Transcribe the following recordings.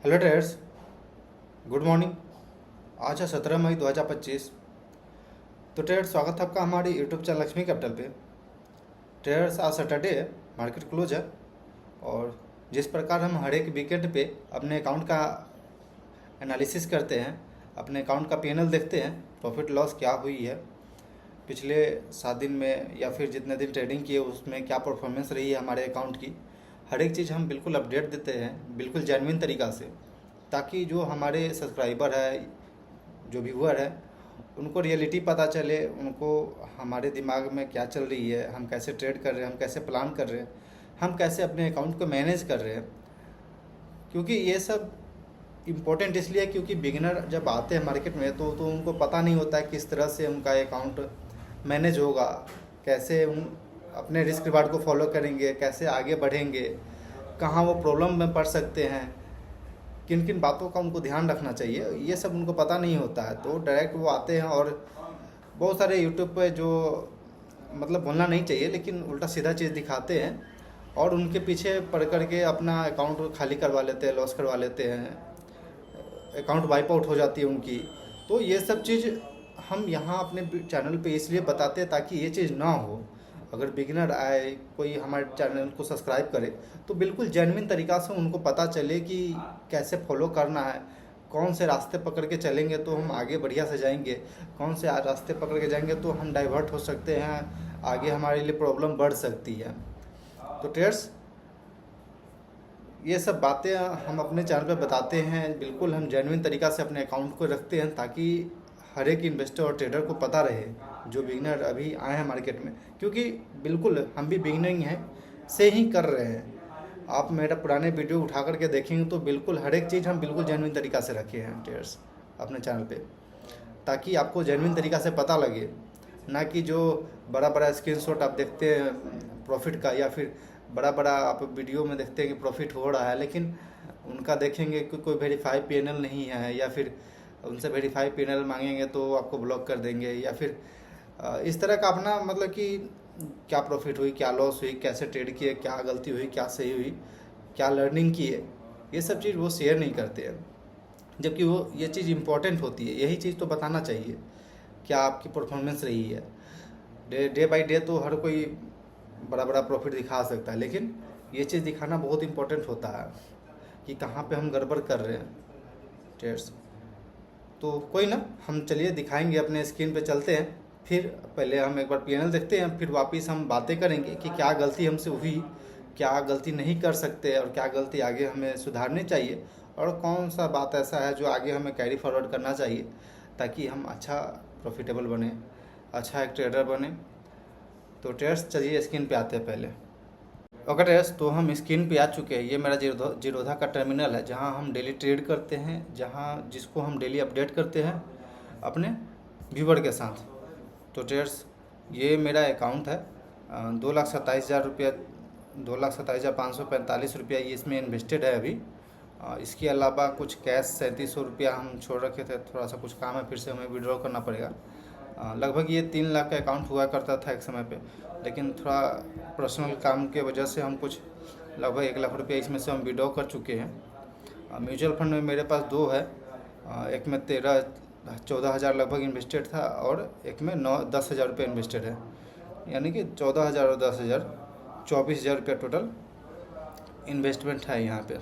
Hello traders, good morning. आज है 17 मई 2025। तो ट्रेडर्स, स्वागत है आपका हमारी यूट्यूब चैनल लक्ष्मी कैपिटल पे। ट्रेडर्स, आज सैटरडे है, मार्केट क्लोज है और जिस प्रकार हम हर एक वीकेंड पे अपने अकाउंट का एनालिसिस करते हैं, अपने अकाउंट का पीएनएल देखते हैं, प्रॉफिट लॉस क्या हुई है पिछले 7 दिन में या फिर जितने दिन ट्रेडिंग किए उसमें क्या परफॉर्मेंस रही है हमारे अकाउंट की, हर एक चीज़ हम बिल्कुल अपडेट देते हैं, बिल्कुल जेन्युइन तरीक़ा से, ताकि जो हमारे सब्सक्राइबर है, जो व्यूअर है, उनको रियलिटी पता चले, उनको हमारे दिमाग में क्या चल रही है, हम कैसे ट्रेड कर रहे हैं, हम कैसे प्लान कर रहे हैं, हम कैसे अपने अकाउंट को मैनेज कर रहे हैं। क्योंकि ये सब इम्पोर्टेंट इसलिए क्योंकि बिगिनर जब आते हैं मार्केट में तो उनको पता नहीं होता है किस तरह से उनका अकाउंट मैनेज होगा, कैसे उन अपने रिस्क रिवार्ड को फॉलो करेंगे, कैसे आगे बढ़ेंगे, कहाँ वो प्रॉब्लम में पड़ सकते हैं, किन किन बातों का उनको ध्यान रखना चाहिए, ये सब उनको पता नहीं होता है। तो डायरेक्ट वो आते हैं और बहुत सारे यूट्यूब पे जो मतलब बोलना नहीं चाहिए लेकिन उल्टा सीधा चीज़ दिखाते हैं और उनके पीछे पड़ करके अपना अकाउंट खाली करवा लेते हैं, लॉस करवा लेते हैं, अकाउंट वाइप आउट हो जाती है उनकी। तो ये सब चीज़ हम यहाँ अपने चैनल पे इसलिए बताते हैं ताकि ये चीज़ ना हो। अगर बिगिनर आए, कोई हमारे चैनल को सब्सक्राइब करे, तो बिल्कुल जेन्युइन तरीक़ा से उनको पता चले कि कैसे फॉलो करना है, कौन से रास्ते पकड़ के चलेंगे तो हम आगे बढ़िया से जाएंगे, कौन से रास्ते पकड़ के जाएंगे तो हम डाइवर्ट हो सकते हैं, आगे हमारे लिए प्रॉब्लम बढ़ सकती है। तो ट्रेडर्स, ये सब बातें हम अपने चैनल पे बताते हैं, बिल्कुल हम जेन्युइन तरीक़ा से अपने अकाउंट को रखते हैं ताकि हर एक इन्वेस्टर और ट्रेडर को पता रहे जो बिगिनर अभी आए हैं मार्केट में, क्योंकि बिल्कुल हम भी बिगिनरिंग हैं से ही कर रहे हैं। आप मेरा पुराने वीडियो उठा करके देखेंगे तो बिल्कुल हर एक चीज़ हम बिल्कुल जेन्युइन तरीक़ा से रखे हैं ट्रेडर्स अपने चैनल पे, ताकि आपको जेन्युइन तरीक़ा से पता लगे, ना कि जो बड़ा बड़ा स्क्रीनशॉट आप देखते हैं प्रॉफिट का, या फिर बड़ा बड़ा आप वीडियो में देखते हैं कि प्रॉफिट हो रहा है लेकिन उनका देखेंगे कि कोई वेरीफाई पीएनएल नहीं है, या फिर उनसे वेरीफाई पीएनएल मांगेंगे तो आपको ब्लॉक कर देंगे, या फिर इस तरह का अपना मतलब कि क्या प्रॉफिट हुई, क्या लॉस हुई, कैसे ट्रेड किए, क्या गलती हुई, क्या सही हुई, क्या लर्निंग की है, ये सब चीज़ वो शेयर नहीं करते हैं। जबकि वो ये चीज़ इम्पोर्टेंट होती है, यही चीज़ तो बताना चाहिए क्या आपकी परफॉर्मेंस रही है। डे बाई डे तो हर कोई बड़ा बड़ा प्रॉफिट दिखा सकता है, लेकिन ये चीज़ दिखाना बहुत इम्पोर्टेंट होता है कि कहाँ पे हम गड़बड़ कर रहे हैं ट्रेड्स। तो कोई ना, हम चलिए दिखाएंगे, अपने स्क्रीन पे चलते हैं, फिर पहले हम एक बार पीएनएल देखते हैं, फिर वापस हम बातें करेंगे कि क्या गलती हमसे हुई, क्या गलती नहीं कर सकते और क्या गलती आगे हमें सुधारनी चाहिए, और कौन सा बात ऐसा है जो आगे हमें कैरी फॉरवर्ड करना चाहिए ताकि हम अच्छा प्रॉफिटेबल बने, अच्छा एक ट्रेडर बने। तो ट्रेडर्स, चलिए स्क्रीन पे आते हैं पहले। ओके ट्रेडर्स, तो हम स्क्रीन पे आ चुके हैं। ये मेरा जीरोधा का टर्मिनल है जहां हम डेली ट्रेड करते हैं, जिसको हम डेली अपडेट करते हैं अपने व्यूवर के साथ। तो ट्रेडर्स, ये मेरा अकाउंट है, 2,27,000 रुपया, 2,27,545 रुपया ये इसमें इन्वेस्टेड है अभी। इसके अलावा कुछ कैश 3700 रुपया हम छोड़ रखे थे, थोड़ा सा कुछ काम है, फिर से हमें विड्रॉ करना पड़ेगा। लगभग ये 3 लाख का अकाउंट हुआ करता था एक समय पे, लेकिन थोड़ा पर्सनल काम के वजह से हम कुछ लगभग 1 लाख रुपये इसमें से हम विड्रॉ कर चुके हैं। म्यूचुअल फंड में मेरे पास 2 है, एक में 14 हज़ार लगभग इन्वेस्टेड था और एक में 10 हज़ार रुपये इन्वेस्टेड है, यानी कि 14 हज़ार और 10 हज़ार 24 हज़ार रुपया टोटल इन्वेस्टमेंट है यहाँ पे।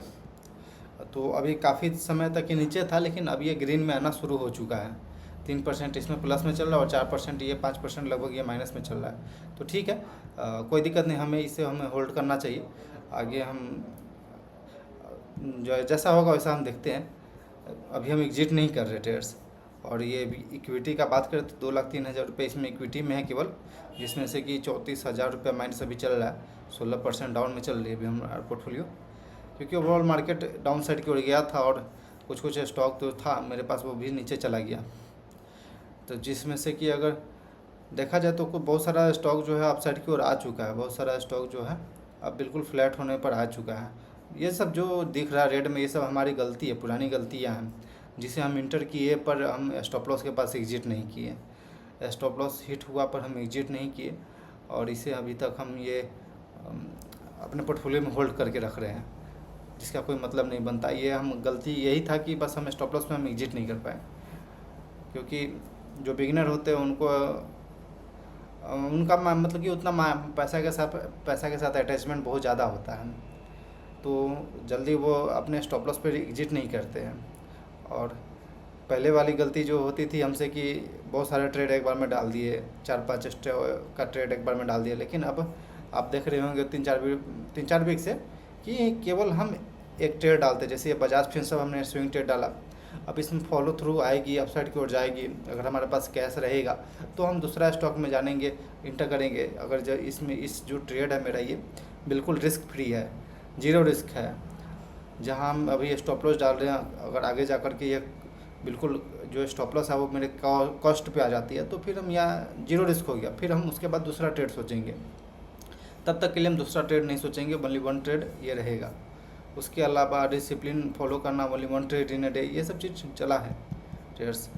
तो अभी काफ़ी समय तक ये नीचे था, लेकिन अब ये ग्रीन में आना शुरू हो चुका है। 3% इसमें प्लस में चल रहा है और 4% ये 5% लगभग ये माइनस में चल रहा है। तो ठीक है, कोई दिक्कत नहीं, हमें होल्ड करना चाहिए। आगे हम जो जैसा होगा वैसा हम देखते हैं। अभी हम एग्जिट नहीं कर रहे ट्रेडर्स। और ये इक्विटी का बात करें तो 2,03,000 रुपये इसमें इक्विटी में है केवल, जिसमें से कि 34,000 रुपये माइनस अभी चल रहा है। 16% डाउन में चल रही है अभी हमारा पोर्टफोलियो, क्योंकि ओवरऑल मार्केट डाउन साइड की ओर गया था और कुछ स्टॉक तो था मेरे पास वो भी नीचे चला गया। तो जिसमें से कि अगर देखा जाए तो बहुत सारा स्टॉक जो है अप साइड की ओर आ चुका है, बहुत सारा स्टॉक जो है अब बिल्कुल फ्लैट होने पर आ चुका है। ये सब जो दिख रहा है रेड में, ये सब हमारी गलती है, पुरानी गलतियाँ हैं जिसे हम इंटर किए पर हम स्टॉप लॉस के पास एग्जिट नहीं किए, स्टॉप लॉस हिट हुआ पर हम एग्जिट नहीं किए, और इसे अभी तक हम ये अपने पोर्टफोलियो में होल्ड करके रख रहे हैं। जिसका कोई मतलब नहीं बनता। ये हम गलती यही था कि बस हम स्टॉप लॉस में हम एग्जिट नहीं कर पाए, क्योंकि जो बिगिनर होते हैं उनको उनका मतलब कि उतना पैसा के साथ अटैचमेंट बहुत ज़्यादा होता है, तो जल्दी वो अपने स्टॉप लॉस पर एग्जिट नहीं करते हैं। और पहले वाली गलती जो होती थी हमसे कि बहुत सारे ट्रेड एक बार में डाल दिए, 4-5 का ट्रेड एक बार में डाल दिए, लेकिन अब आप देख रहे होंगे 3-4 वीक से कि केवल हम एक ट्रेड डालते। जैसे ये बजाज फिनसर्व हमने स्विंग ट्रेड डाला, अब इसमें फॉलो थ्रू आएगी, अपसाइड की ओर जाएगी। अगर हमारे पास कैश रहेगा तो हम दूसरा स्टॉक में जानेंगे, इंटर करेंगे। अगर जो इसमें इस जो ट्रेड है मेरा, ये बिल्कुल रिस्क फ्री है, जीरो रिस्क है। जहाँ हम अभी स्टॉप लॉस डाल रहे हैं, अगर आगे जा कर के ये बिल्कुल जो स्टॉप लॉस है वो मेरे कॉस्ट पे आ जाती है, तो फिर हम यहाँ जीरो रिस्क हो गया। फिर हम उसके बाद दूसरा ट्रेड सोचेंगे, तब तक के लिए हम दूसरा ट्रेड नहीं सोचेंगे, ओनली वन ट्रेड ये रहेगा। उसके अलावा डिसिप्लिन फॉलो करना, only one trade in a day, ये सब चीज़ चला है ट्रेड्स।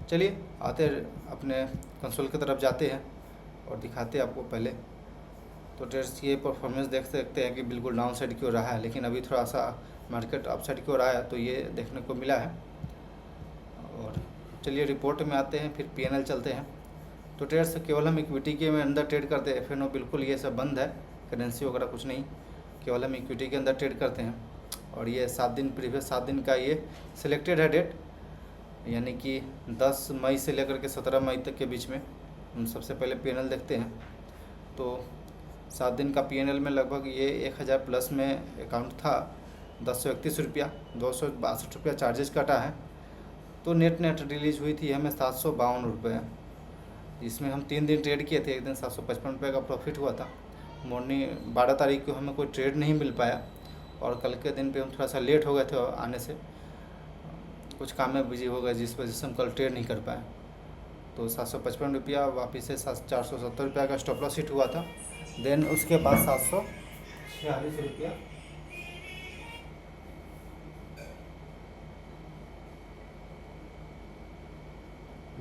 चलिए आते अपने कंसोल की तरफ जाते हैं और दिखाते हैं आपको पहले। तो ट्रेड्स ये परफॉर्मेंस देख सकते हैं कि बिल्कुल डाउन साइड की ओर रहा है, लेकिन अभी थोड़ा सा मार्केट अप साइड की ओर आया, तो ये देखने को मिला है। और चलिए रिपोर्ट में आते हैं, फिर पीएनएल चलते हैं। तो ट्रेड्स केवल हम इक्विटी के में अंदर ट्रेड करते हैं, एफएनओ बिल्कुल ये सब बंद है, करेंसी वगैरह कुछ नहीं, केवल हम इक्विटी के अंदर ट्रेड करते हैं। और ये 7 दिन, प्रीवियस 7 दिन का ये सिलेक्टेड है डेट, यानी कि 10 मई से लेकर के 17 मई तक के बीच में। हम सबसे पहले पीएनएल देखते हैं। तो 7 दिन का पीएनएल में लगभग ये 1000 प्लस में अकाउंट था, 1031 रुपया, 262 रुपया चार्जेस कटा है। तो नेट रिलीज हुई थी हमें 752 रुपये। इसमें हम 3 दिन ट्रेड किए थे, एक दिन 755 रुपये का प्रॉफिट हुआ था। मॉर्निंग 12 तारीख को हमें कोई ट्रेड नहीं मिल पाया, और कल के दिन पे हम थोड़ा सा लेट हो गए थे आने से, कुछ काम में बिजी हो गए, जिस वजह से हम कल ट्रेड नहीं कर पाए। तो 755 रुपया वापस से 470 रुपया का स्टॉप लॉस हिट हुआ था। देन उसके बाद 746 रुपया,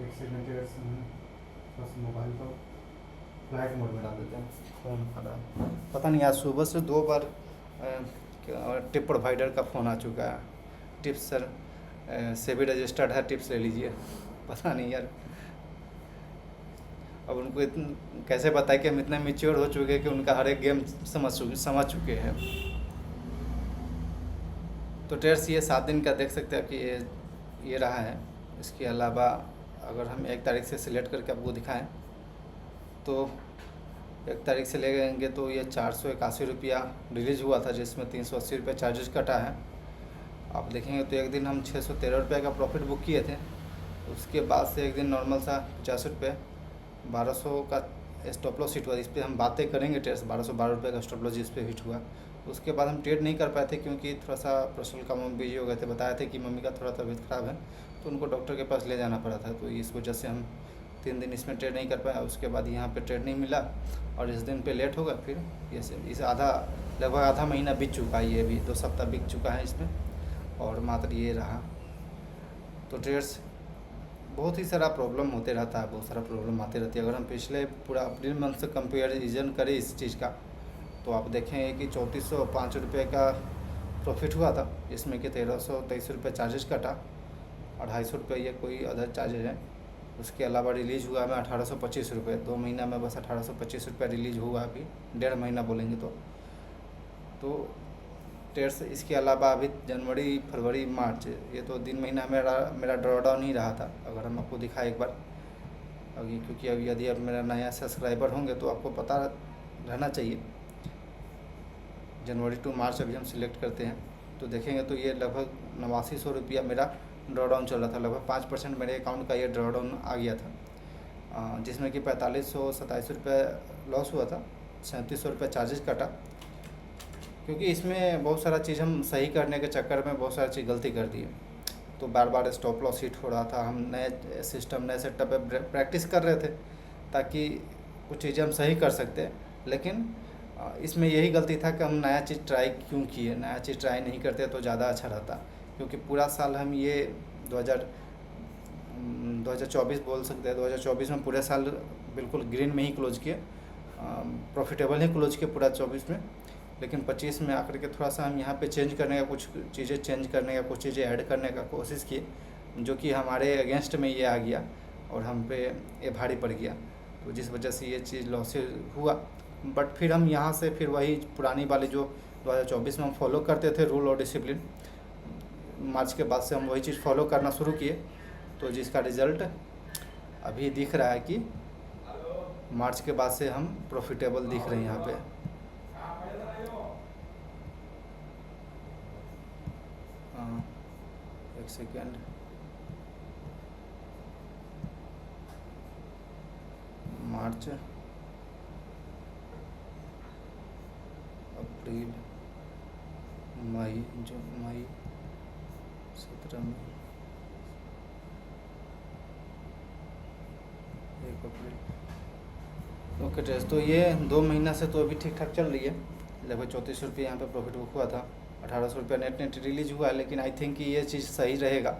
एक सेकंड बस मोबाइल को फ्लाइट मोड में डाल देते हैं, फ़ोन खड़ा। पता नहीं आज सुबह से 2 बार टिप प्रोवाइडर का फ़ोन आ चुका है, टिप्स सर सेबी रजिस्टर्ड है, टिप्स ले लीजिए। पता नहीं यार, अब उनको कैसे बताए कि हम इतने मैच्योर हो चुके हैं कि उनका हर एक गेम समझ चुके हैं। तो ट्रेड्स ये 7 दिन का देख सकते हैं कि ये रहा है। इसके अलावा अगर हम 1 तारीख से सिलेक्ट करके आपको दिखाएं, तो 1 तारीख से ले गएंगे तो ये 481 रुपया रिलीज़ हुआ था, जिसमें 380 रुपये चार्जेस कटा है। आप देखेंगे तो एक दिन हम 613 रुपये का प्रॉफिट बुक किए थे। उसके बाद से एक दिन नॉर्मल सा 50 रुपये, 1200 का स्टॉप लॉस हिट हुआ। इस पर हम बातें करेंगे ट्रेड्स, 1212 रुपये का स्टॉप लॉस जिस पे हिट हुआ। उसके बाद हम ट्रेड नहीं कर पाए थे, क्योंकि थोड़ा सा पर्सनल काम में बिजी हो गए थे। बताए थे कि मम्मी का थोड़ा तबीयत ख़राब है, तो उनको डॉक्टर के पास ले जाना पड़ा था, तो इस वजह से हम 3 दिन इसमें ट्रेड नहीं कर पाया। उसके बाद यहाँ पे ट्रेड नहीं मिला, और इस दिन पे लेट हो गया। फिर इस लगभग आधा महीना बीत चुका है, ये भी 2 सप्ताह बीत चुका है इसमें, और मात्र ये रहा। तो ट्रेड्स बहुत ही सारा प्रॉब्लम होते रहता है, बहुत सारा प्रॉब्लम आते रहती है। अगर हम पिछले पूरा अप्रैल मंथ से कंपेरिजन करें इस चीज़ का, तो आप देखेंगे कि 3405 रुपये का प्रॉफिट हुआ था, इसमें कि 1323 रुपये चार्जेस कटा, 250 रुपये ये कोई अदर चार्जेज है। उसके अलावा रिलीज़ हुआ हमें 1825 रुपये, 2 महीना में बस 1825 रुपये रिलीज़ हुआ अभी, 1.5 महीना बोलेंगे तो ट्रेड्स। इसके अलावा अभी जनवरी, फरवरी, मार्च, ये तो दिन महीना मेरा ड्रॉडाउन ही रहा था। अगर हम आपको दिखाएं एक बार अभी, क्योंकि अभी यदि आप मेरा नया सब्सक्राइबर होंगे तो आपको पता रहना चाहिए। जनवरी टू मार्च अभी हम सिलेक्ट करते हैं, तो देखेंगे तो ये लगभग 8900 रुपया मेरा ड्रॉडाउन चल रहा था। लगभग 5% मेरे अकाउंट का ये ड्रॉडाउन आ गया था, जिसमें कि 4527 रुपये लॉस हुआ था, 3700 रुपये चार्जेस कटा। क्योंकि इसमें बहुत सारा चीज़ हम सही करने के चक्कर में बहुत सारी चीज़ गलती कर दी, तो बार बार स्टॉप लॉस हिट हो रहा था। हम नए सिस्टम, नए सेटअप पे प्रैक्टिस कर रहे थे, ताकि कुछ चीज़ें हम सही कर सकते हैं। लेकिन इसमें यही गलती था कि हम नया चीज़ ट्राई क्यों किए, नया चीज़ ट्राई नहीं करते तो ज़्यादा अच्छा रहता। क्योंकि पूरा साल हम ये 2024 बोल सकते हैं, 2024 में पूरे साल बिल्कुल ग्रीन में ही क्लोज किए, प्रॉफिटेबल ही क्लोज किए पूरा 24 में। लेकिन 25 में आकर के थोड़ा सा हम यहाँ पे चेंज करने का, कुछ चीज़ें चेंज करने का, कुछ चीज़ें ऐड करने का कोशिश किए, जो कि हमारे अगेंस्ट में ये आ गया और हम पे ये भारी पड़ गया, तो जिस वजह से ये चीज़ लॉसेस हुआ। बट फिर हम यहाँ से फिर वही पुरानी वाली जो 2024 में हम फॉलो करते थे रूल और डिसिप्लिन, मार्च के बाद से हम वही चीज़ फॉलो करना शुरू किए, तो जिसका रिज़ल्ट अभी दिख रहा है कि मार्च के बाद से हम प्रॉफिटेबल दिख रहे हैं यहाँ पे। एक सेकेंड, मार्च, अप्रैल, मई, जून, मई, 17 मई, 1 अप्रैल। ओके टेस्ट, तो ये 2 महीना से तो अभी ठीक ठाक चल रही है। लगभग 34 रुपये यहाँ पे प्रॉफिट बुक हुआ था, 1800 रुपये नेट रिलीज हुआ है। लेकिन आई थिंक कि ये चीज़ सही रहेगा।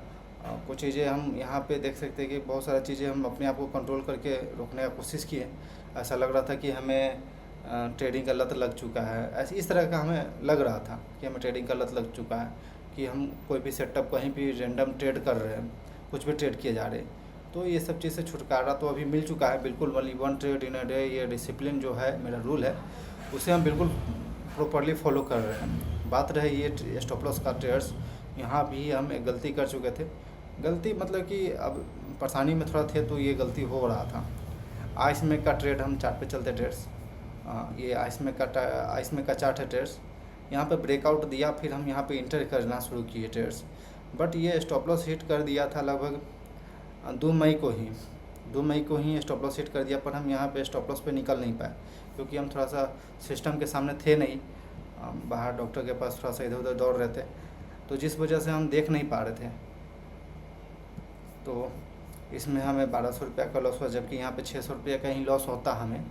कुछ चीज़ें हम यहाँ पे देख सकते हैं कि बहुत सारी चीज़ें हम अपने आप को कंट्रोल करके रोकने का कोशिश किए। ऐसा लग रहा था कि हमें ट्रेडिंग का लत लग चुका है, ऐसे इस तरह का हमें लग रहा था कि हमें ट्रेडिंग का लत लग चुका है, कि हम कोई भी सेटअप कहीं भी रैंडम ट्रेड कर रहे हैं, कुछ भी ट्रेड किए जा रहे हैं। तो ये सब चीज़ से छुटकारा तो अभी मिल चुका है बिल्कुल। वाली 1 ट्रेड इन अ डे, ये डिसिप्लिन जो है, मेरा रूल है, उसे हम बिल्कुल प्रॉपरली फॉलो कर रहे हैं। बात रहे ये स्टॉप लॉस का ट्रेड्स, यहाँ भी हम एक गलती कर चुके थे। गलती मतलब कि अब परेशानी में थोड़ा थे, तो ये गलती हो रहा था। आइस में का ट्रेड, हम चार्ट पे चलते ट्रेड्स, ये आइस में का चार्ट है ट्रेड्स। यहाँ पे ब्रेकआउट दिया, फिर हम यहाँ पे इंटर करना शुरू किए ट्रेड्स। बट ये स्टॉप लॉस हिट कर दिया था लगभग 2 मई को ही स्टॉप लॉस हिट कर दिया। पर हम यहाँ पे स्टॉप लॉस पे निकल नहीं पाए, क्योंकि हम थोड़ा सा सिस्टम के सामने थे नहीं, बाहर डॉक्टर के पास थोड़ा सा इधर उधर दौड़ रहे थे, तो जिस वजह से हम देख नहीं पा रहे थे। तो इसमें हमें 1200 रुपये का लॉस हुआ, जबकि यहाँ पे 600 रुपये का ही लॉस होता हमें,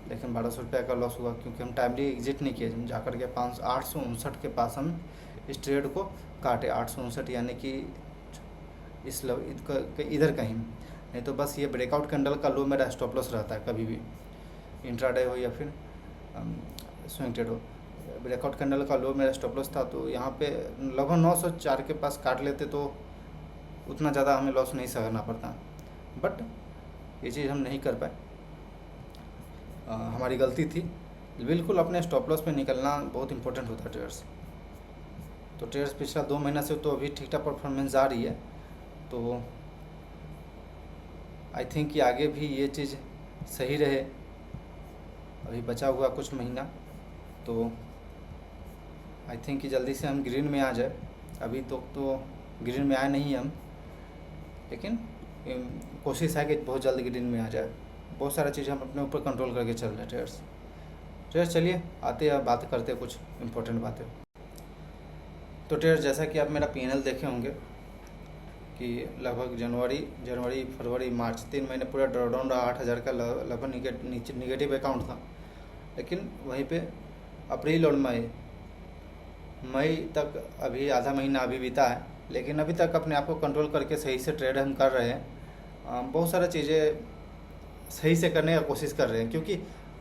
लेकिन 1200 रुपये का लॉस हुआ क्योंकि हम टाइमली एग्जिट नहीं किए। हम जाकर के 859 के पास हम इस ट्रेड को काटे, 859, यानी कि इधर कहीं। नहीं तो बस ये ब्रेकआउट कैंडल का लो मेरा स्टॉप लॉस रहता है, कभी भी इंट्राडे हो या फिर स्विंग ट्रेड हो। ब्रेकआउट कैंडल का लो मेरा स्टॉप लॉस था, तो यहाँ पे लगभग 904 के पास काट लेते तो उतना ज़्यादा हमें लॉस नहीं सहना पड़ता। बट ये चीज़ हम नहीं कर पाए, हमारी गलती थी। बिल्कुल अपने स्टॉप लॉस पे निकलना बहुत इंपॉर्टेंट होता है ट्रेडर्स। तो ट्रेडर्स पिछला 2 महीना से तो अभी ठीक ठाक परफॉर्मेंस आ रही है, तो आई थिंक कि आगे भी ये चीज़ सही रहे। अभी बचा हुआ कुछ महीना, तो आई थिंक कि जल्दी से हम ग्रीन में आ जाए। अभी तो ग्रीन में आए नहीं हम, लेकिन कोशिश है कि बहुत जल्द ग्रीन में आ जाए। बहुत सारा चीज़ हम अपने ऊपर कंट्रोल करके चल रहे हैं ट्रेडर्स। चलिए आते हैं, बात करते हैं कुछ इम्पोर्टेंट बातें। तो ट्रेडर्स, जैसा कि आप मेरा पीएनएल देखे होंगे कि लगभग जनवरी, फरवरी, मार्च 3 महीने पूरा ड्रॉडाउन रहा। 8000 का लगभग निगेटिव अकाउंट था। लेकिन वहीं पे अप्रैल और मई तक अभी आधा महीना अभी बीता है, लेकिन अभी तक अपने आप को कंट्रोल करके सही से ट्रेड हम कर रहे हैं। बहुत सारा चीज़ें सही से करने का कोशिश कर रहे हैं, क्योंकि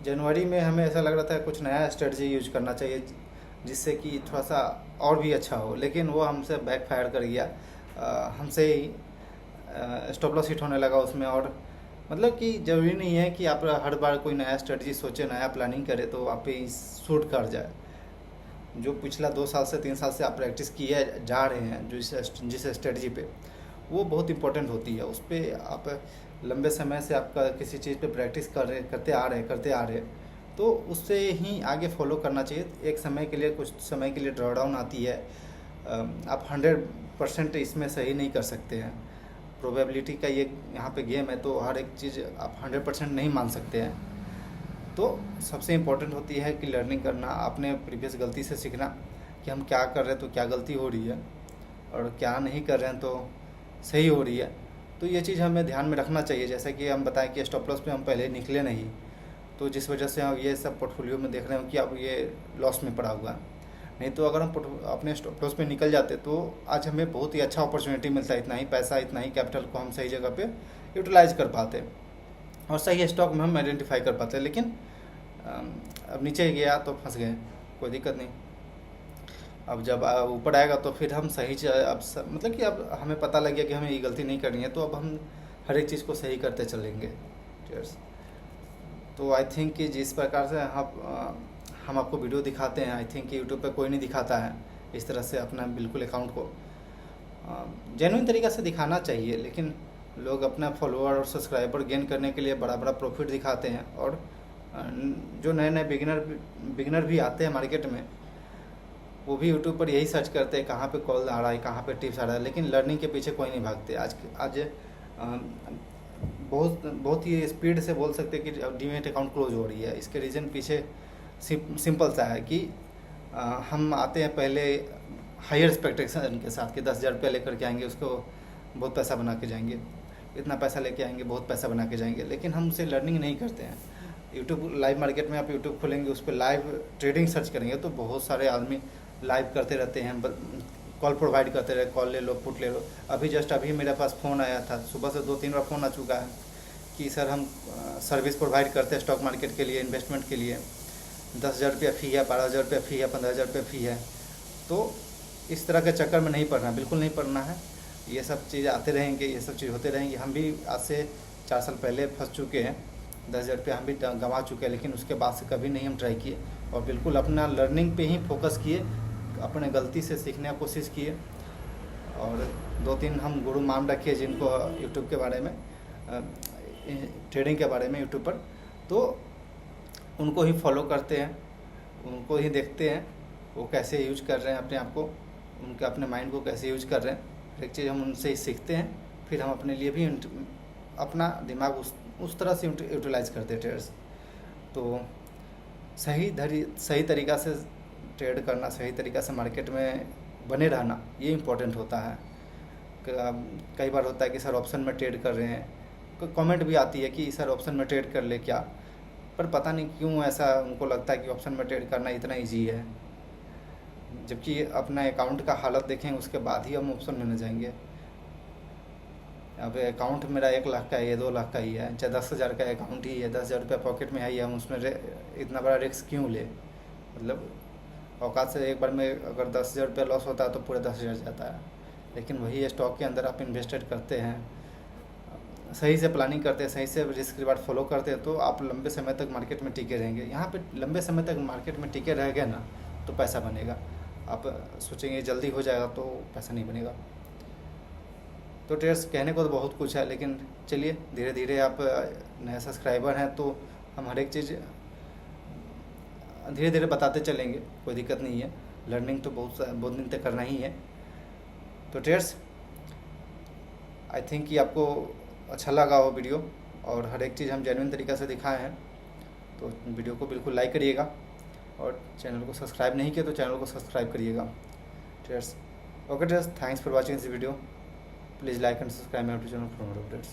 जनवरी में हमें ऐसा लग रहा था कुछ नया स्ट्रेटजी यूज करना चाहिए जिससे कि थोड़ा सा और भी अच्छा हो, लेकिन वो हमसे बैकफायर कर गया। हमसे ही स्टॉप लॉस हिट होने लगा उसमें। और मतलब कि ज़रूरी नहीं है कि आप हर बार कोई नया स्ट्रेटजी सोचे, नया प्लानिंग करें तो आप पे सूट कर जाए। जो पिछला 2 साल से 3 साल से आप प्रैक्टिस किए जा रहे हैं जिस स्ट्रेटजी पे, वो बहुत इंपॉर्टेंट होती है। उस पर आप लंबे समय से आपका किसी चीज़ पे प्रैक्टिस करते आ रहे, तो उससे ही आगे फॉलो करना चाहिए। एक समय के लिए, कुछ समय के लिए ड्रॉडाउन आती है, आप 100% इसमें सही नहीं कर सकते हैं। प्रोबेबिलिटी का ये यहाँ पे गेम है, तो हर एक चीज़ आप 100% नहीं मान सकते हैं। तो सबसे इम्पोर्टेंट होती है कि लर्निंग करना, अपने प्रीवियस गलती से सीखना कि हम क्या कर रहे हैं तो क्या गलती हो रही है, और क्या नहीं कर रहे हैं तो सही हो रही है। तो ये चीज़ हमें ध्यान में रखना चाहिए। जैसे कि हम बताएं कि स्टॉप लॉस पे हम पहले निकले नहीं, तो जिस वजह से हम ये सब पोर्टफोलियो में देख रहे हो कि अब ये लॉस में पड़ा हुआ है। नहीं तो अगर हम अपने स्टॉप लॉस पे निकल जाते तो आज हमें बहुत ही अच्छा अपॉर्चुनिटी मिलता है। इतना ही पैसा, इतना ही कैपिटल को हम सही जगह पे यूटिलाइज कर पाते और सही स्टॉक में हम आइडेंटिफाई कर पाते। लेकिन अब नीचे गया तो फंस गए। कोई दिक्कत नहीं। अब जब ऊपर आएगा तो फिर हम सही मतलब कि अब हमें पता लग गया कि हमें ये गलती नहीं करनी है, तो अब हम हर एक चीज़ को सही करते चलेंगे। Cheers। तो आई थिंक कि जिस प्रकार से हम आपको वीडियो दिखाते हैं, आई थिंक कि यूट्यूब पे कोई नहीं दिखाता है इस तरह से अपना बिल्कुल अकाउंट को जेन्युइन तरीक़ा से दिखाना चाहिए। लेकिन लोग अपना फॉलोअर और सब्सक्राइबर गेन करने के लिए बड़ा बड़ा प्रॉफिट दिखाते हैं, और जो नए नए बिगिनर भी आते हैं मार्केट में, वो भी यूट्यूब पर यही सर्च करते हैं कहाँ पे कॉल आ रहा है, कहाँ पे टिप्स आ रहा है, लेकिन लर्निंग के पीछे कोई नहीं भागते। आज बहुत ही स्पीड से बोल सकते हैं कि डीमैट अकाउंट क्लोज हो रही है। इसके रीज़न पीछे सिंपल सा है कि हम आते हैं पहले हायर एक्सपेक्टेशन के साथ कि 10,000 रुपया लेकर के आएंगे, उसको बहुत पैसा बना के जाएंगे, इतना पैसा लेके आएंगे, बहुत पैसा बना के जाएंगे, लेकिन हम उसे लर्निंग नहीं करते हैं। यूट्यूब लाइव मार्केट में आप यूट्यूब खोलेंगे, उस पर लाइव ट्रेडिंग सर्च करेंगे तो बहुत सारे आदमी लाइव करते रहते हैं, कॉल प्रोवाइड करते रहे, कॉल ले लो, पुट ले लो। अभी मेरे पास फ़ोन आया था, सुबह से 2-3 बार फ़ोन आ चुका है कि सर हम सर्विस प्रोवाइड करते हैं स्टॉक मार्केट के लिए, इन्वेस्टमेंट के लिए, 10,000 रुपया फ़ी है, 12,000 रुपया फ़ी है, 15,000 रुपया फ़ी है। तो इस तरह के चक्कर में नहीं पड़ना, बिल्कुल नहीं पड़ना है। ये सब चीज़ आते रहेंगे, ये सब चीज़ होते रहेंगे। हम भी आज से 4 साल पहले फंस चुके हैं, 10,000 रुपया हम भी गंवा चुके हैं, लेकिन उसके बाद से कभी नहीं हम ट्राई किए, और बिल्कुल अपना लर्निंग पे ही फोकस किए, अपने गलती से सीखने की कोशिश किए। और 2-3 हम गुरु मान रखे जिनको यूट्यूब के बारे में, ट्रेडिंग के बारे में यूट्यूब पर, तो उनको ही फॉलो करते हैं, उनको ही देखते हैं वो कैसे यूज कर रहे हैं अपने आप को, उनके अपने माइंड को कैसे यूज कर रहे हैं। एक चीज़ हम उनसे ही सीखते हैं, फिर हम अपने लिए भी अपना दिमाग उस तरह से यूटिलाइज करते हैं ट्रेडर्स। तो सही तरीक़ा से ट्रेड करना, सही तरीक़ा से मार्केट में बने रहना, ये इम्पोर्टेंट होता है। कई बार होता है कि सर ऑप्शन में ट्रेड कर रहे हैं, कोई कमेंट भी आती है कि सर ऑप्शन में ट्रेड कर ले क्या, पर पता नहीं क्यों ऐसा उनको लगता है कि ऑप्शन में ट्रेड करना इतना ईजी है, जबकि अपना अकाउंट का हालत देखेंगे उसके बाद ही हम ऑप्शन में न जाएंगे। अब अकाउंट मेरा 1 लाख का है, 2 लाख का ही है, चाहे 10,000 का अकाउंट ही है, 10,000 रुपया पॉकेट में है, हम उसमें इतना बड़ा रिस्क क्यों ले। मतलब औकात से एक बार में अगर 10,000 रुपया लॉस होता है तो पूरे 10,000 जाता है। लेकिन वही स्टॉक के अंदर आप इन्वेस्टेड करते हैं, सही से प्लानिंग करते हैं, सही से रिस्क रिवार्ड फॉलो करते हैं, तो आप लंबे समय तक मार्केट में टिके रहेंगे। यहाँ पे लंबे समय तक मार्केट में टिके रह गए ना तो पैसा बनेगा। आप सोचेंगे जल्दी हो जाएगा तो पैसा नहीं बनेगा। तो ट्रेडर्स कहने को तो बहुत कुछ है, लेकिन चलिए धीरे धीरे, आप नए सब्सक्राइबर हैं तो हम हर एक चीज़ धीरे धीरे बताते चलेंगे, कोई दिक्कत नहीं है। लर्निंग तो बहुत दिन तक करना ही है। तो ट्रेडर्स आई थिंक कि आपको अच्छा लगा हो वीडियो, और हर एक चीज़ हम जेन्युइन तरीक़ा से दिखाए हैं। तो वीडियो को बिल्कुल लाइक करिएगा, और चैनल को सब्सक्राइब नहीं किया तो चैनल को सब्सक्राइब करिएगा traders. Okay traders, thanks for watching this video. Please like and subscribe my YouTube channel for more updates.